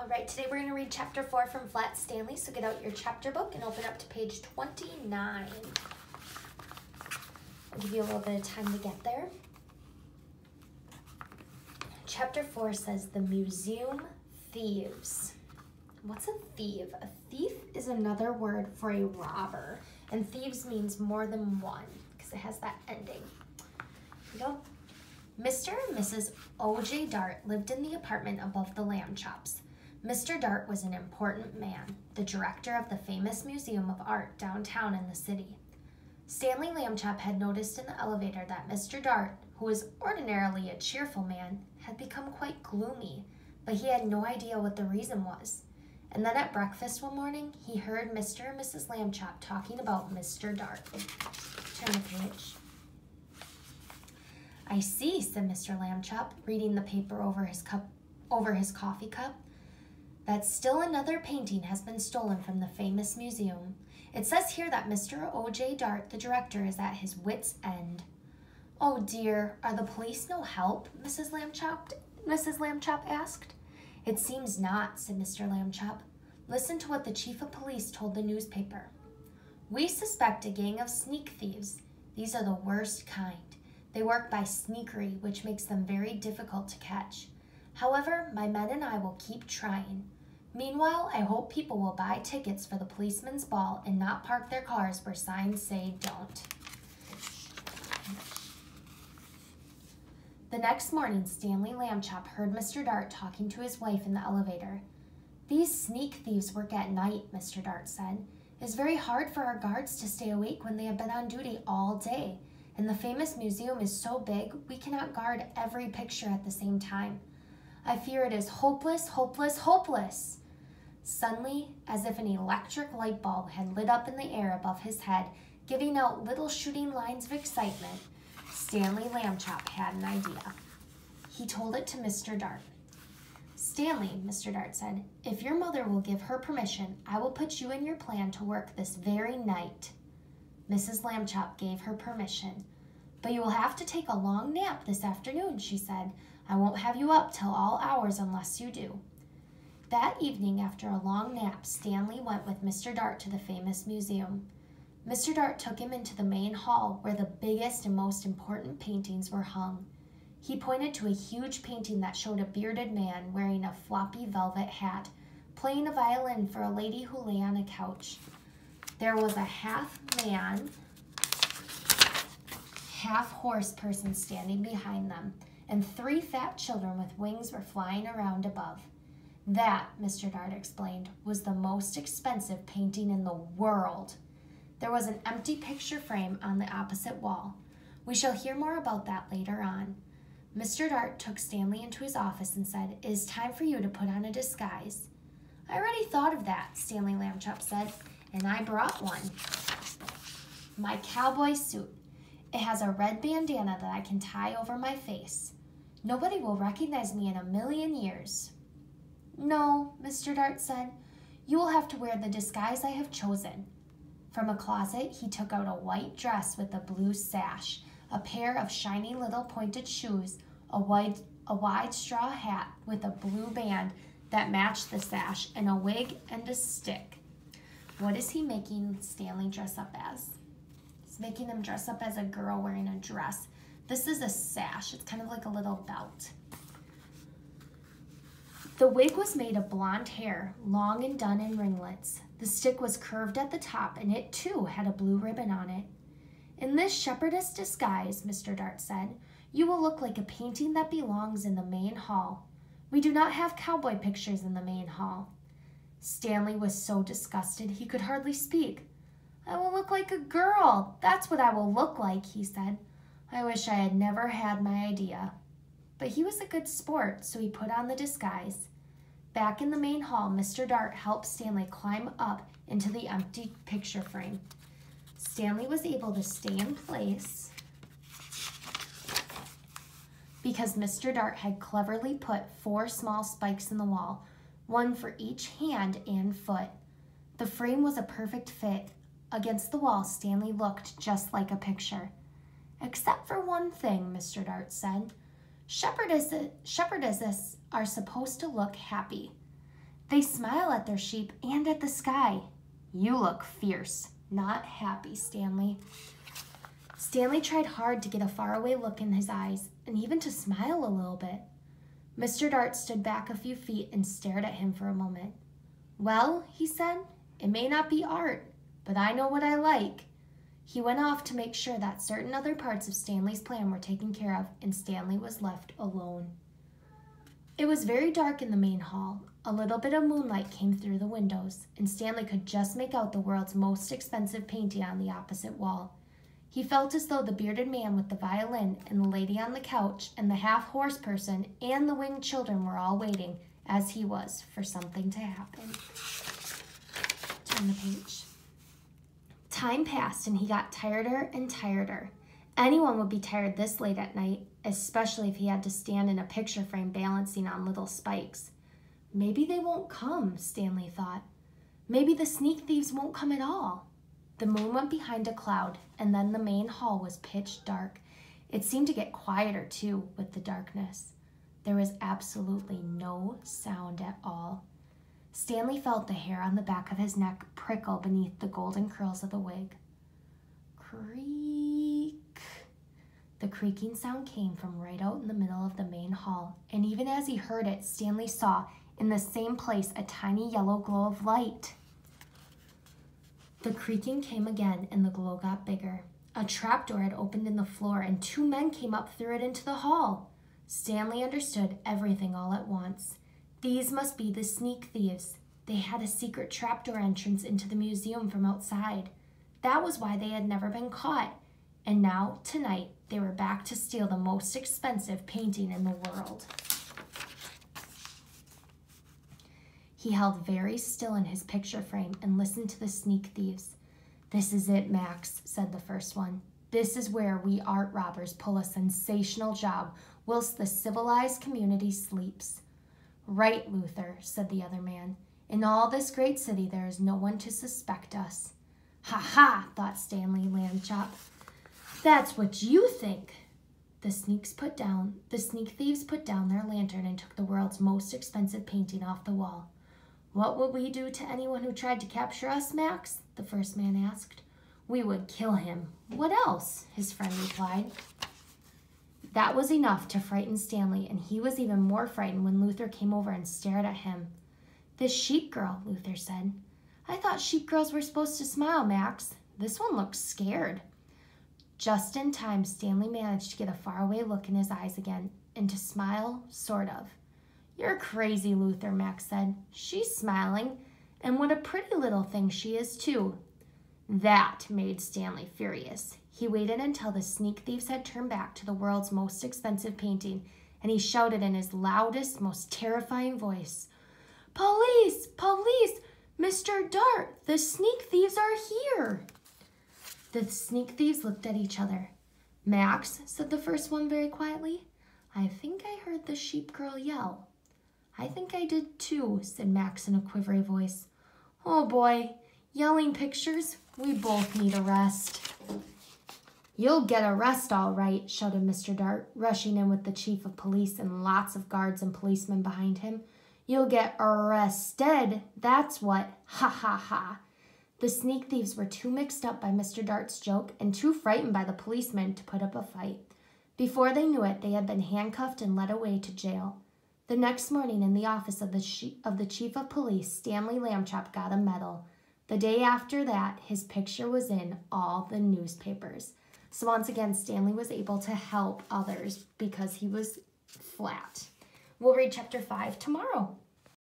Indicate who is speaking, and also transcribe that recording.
Speaker 1: All right, today we're going to read chapter 4 from Flat Stanley, so get out your chapter book and open up to page 29. I'll give you a little bit of time to get there. Chapter 4 says, The Museum Thieves. What's a thief? A thief is another word for a robber, and thieves means more than one, because it has that ending. Here we go. Mr. and Mrs. O.J. Dart lived in the apartment above the lamb chops. Mr. Dart was an important man, the director of the famous Museum of Art downtown in the city. Stanley Lambchop had noticed in the elevator that Mr. Dart, who was ordinarily a cheerful man, had become quite gloomy, but he had no idea what the reason was. And then at breakfast one morning, he heard Mr. and Mrs. Lambchop talking about Mr. Dart. Turn the page. I see, said Mr. Lambchop, reading the paper over his coffee cup, that still another painting has been stolen from the famous museum. It says here that Mr. O.J. Dart, the director, is at his wit's end. Oh dear, are the police no help? Mrs. Lambchop asked. It seems not, said Mr. Lambchop. Listen to what the chief of police told the newspaper. We suspect a gang of sneak thieves. These are the worst kind. They work by sneakery, which makes them very difficult to catch. However, my men and I will keep trying. Meanwhile, I hope people will buy tickets for the policeman's ball and not park their cars where signs say don't. The next morning, Stanley Lambchop heard Mr. Dart talking to his wife in the elevator. These sneak thieves work at night, Mr. Dart said. It is very hard for our guards to stay awake when they have been on duty all day. And the famous museum is so big, we cannot guard every picture at the same time. I fear it is hopeless, hopeless, hopeless. Suddenly, as if an electric light bulb had lit up in the air above his head, giving out little shooting lines of excitement, Stanley Lambchop had an idea. He told it to Mr. Dart. Stanley, Mr. Dart said, if your mother will give her permission, I will put you and your plan to work this very night. Mrs. Lambchop gave her permission. But you will have to take a long nap this afternoon, she said. I won't have you up till all hours unless you do. That evening, after a long nap, Stanley went with Mr. Dart to the famous museum. Mr. Dart took him into the main hall where the biggest and most important paintings were hung. He pointed to a huge painting that showed a bearded man wearing a floppy velvet hat, playing a violin for a lady who lay on a couch. There was a half-man, half-horse person standing behind them, and 3 fat children with wings were flying around above. That, Mr. Dart explained, was the most expensive painting in the world. There was an empty picture frame on the opposite wall. We shall hear more about that later on. Mr. Dart took Stanley into his office and said, It is time for you to put on a disguise. I already thought of that, Stanley Lambchop said, and I brought one. My cowboy suit. It has a red bandana that I can tie over my face. Nobody will recognize me in a million years. No, Mr. Dart said. You will have to wear the disguise I have chosen. From a closet, he took out a white dress with a blue sash, a pair of shiny little pointed shoes, a wide straw hat with a blue band that matched the sash, and a wig and a stick. What is he making Stanley dress up as? He's making him dress up as a girl wearing a dress. This is a sash. It's kind of like a little belt. The wig was made of blonde hair, long and done in ringlets. The stick was curved at the top, and it too had a blue ribbon on it. In this shepherdess disguise, Mr. Dart said, you will look like a painting that belongs in the main hall. We do not have cowboy pictures in the main hall. Stanley was so disgusted he could hardly speak. I will look like a girl. That's what I will look like, he said. I wish I had never had my idea. But he was a good sport, so he put on the disguise. Back in the main hall, Mr. Dart helped Stanley climb up into the empty picture frame. Stanley was able to stay in place because Mr. Dart had cleverly put 4 small spikes in the wall, one for each hand and foot. The frame was a perfect fit. Against the wall, Stanley looked just like a picture. Except for one thing, Mr. Dart said. Shepherdesses are supposed to look happy. They smile at their sheep and at the sky. You look fierce, not happy, Stanley. Stanley tried hard to get a faraway look in his eyes and even to smile a little bit. Mr. Dart stood back a few feet and stared at him for a moment. Well, he said, it may not be art, but I know what I like. He went off to make sure that certain other parts of Stanley's plan were taken care of, and Stanley was left alone. It was very dark in the main hall. A little bit of moonlight came through the windows, and Stanley could just make out the world's most expensive painting on the opposite wall. He felt as though the bearded man with the violin and the lady on the couch and the half-horse person and the winged children were all waiting, as he was, for something to happen. Turn the page. Time passed and he got tireder and tireder. Anyone would be tired this late at night, especially if he had to stand in a picture frame balancing on little spikes. Maybe they won't come, Stanley thought. Maybe the sneak thieves won't come at all. The moon went behind a cloud, and then the main hall was pitch dark. It seemed to get quieter, too, with the darkness. There was absolutely no sound at all. Stanley felt the hair on the back of his neck prickle beneath the golden curls of the wig. Creak. The creaking sound came from right out in the middle of the main hall, and even as he heard it, Stanley saw, in the same place, a tiny yellow glow of light. The creaking came again, and the glow got bigger. A trapdoor had opened in the floor, and two men came up through it into the hall. Stanley understood everything all at once. These must be the sneak thieves. They had a secret trapdoor entrance into the museum from outside. That was why they had never been caught. And now, tonight, they were back to steal the most expensive painting in the world. He held very still in his picture frame and listened to the sneak thieves. This is it, Max, said the first one. This is where we art robbers pull a sensational job whilst the civilized community sleeps. Right, Luther, said the other man. In all this great city there is no one to suspect us. Ha ha, thought Stanley Lambchop. That's what you think. The sneak thieves put down their lantern and took the world's most expensive painting off the wall. What would we do to anyone who tried to capture us, Max? The first man asked. We would kill him. What else? His friend replied. That was enough to frighten Stanley, and he was even more frightened when Luther came over and stared at him. This sheep girl, Luther said. I thought sheep girls were supposed to smile, Max. This one looks scared. Just in time, Stanley managed to get a faraway look in his eyes again, and to smile, sort of. You're crazy, Luther, Max said. She's smiling, and what a pretty little thing she is, too. That made Stanley furious. He waited until the sneak thieves had turned back to the world's most expensive painting, and he shouted in his loudest, most terrifying voice, Police! Police! Mr. Dart! The sneak thieves are here! The sneak thieves looked at each other. Max, said the first one very quietly, I think I heard the sheep girl yell. I think I did too, said Max in a quivering voice. Oh boy, yelling pictures? We both need a rest. You'll get a rest all right, shouted Mr. Dart, rushing in with the chief of police and lots of guards and policemen behind him. You'll get arrested, that's what, ha ha ha. The sneak thieves were too mixed up by Mr. Dart's joke and too frightened by the policemen to put up a fight. Before they knew it, they had been handcuffed and led away to jail. The next morning in the office of the chief of police, Stanley Lambchop got a medal. The day after that, his picture was in all the newspapers. So once again, Stanley was able to help others because he was flat. We'll read chapter 5 tomorrow.